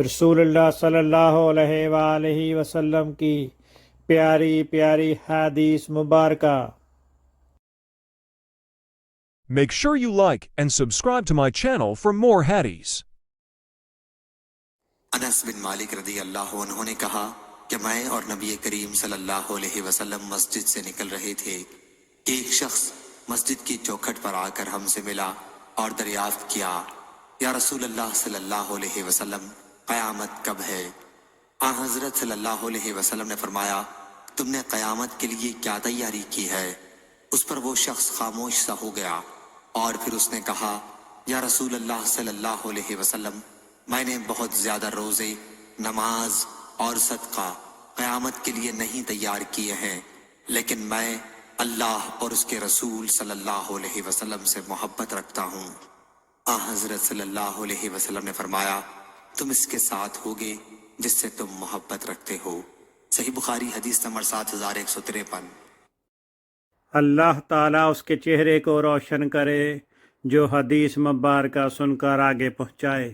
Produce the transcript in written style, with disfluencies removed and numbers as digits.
رسول اللہ صلی اللہ علیہ وآلہ وسلم کی پیاری پیاری حدیث مبارکہ۔ Make sure you like and subscribe to my channel for more hadiths. انس بن مالک رضی اللہ عنہ نے کہا کہ میں اور نبی کریم صلی اللہ علیہ وسلم مسجد سے نکل رہے تھے کہ ایک شخص مسجد کی چوکھٹ پر آ کر ہم سے ملا اور دریافت کیا، یا رسول اللہ صلی اللہ علیہ وسلم، قیامت کب ہے؟ آن حضرت صلی اللہ علیہ وسلم نے فرمایا، تم نے قیامت کے لیے کیا تیاری کی ہے؟ اس پر وہ شخص خاموش سا ہو گیا اور پھر اس نے کہا، یا رسول اللہ صلی اللہ علیہ وسلم، میں نے بہت زیادہ روزے، نماز اور صدقہ قیامت کے لیے نہیں تیار کیے ہیں، لیکن میں اللہ اور اس کے رسول صلی اللہ علیہ وسلم سے محبت رکھتا ہوں۔ حضرت صلی اللہ علیہ وسلم نے فرمایا، تم اس کے ساتھ ہوگے جس سے تم محبت رکھتے ہو۔ صحیح بخاری حدیث نمبر 7153۔ اللہ تعالیٰ اس کے چہرے کو روشن کرے جو حدیث مبارکہ سن کر آگے پہنچائے۔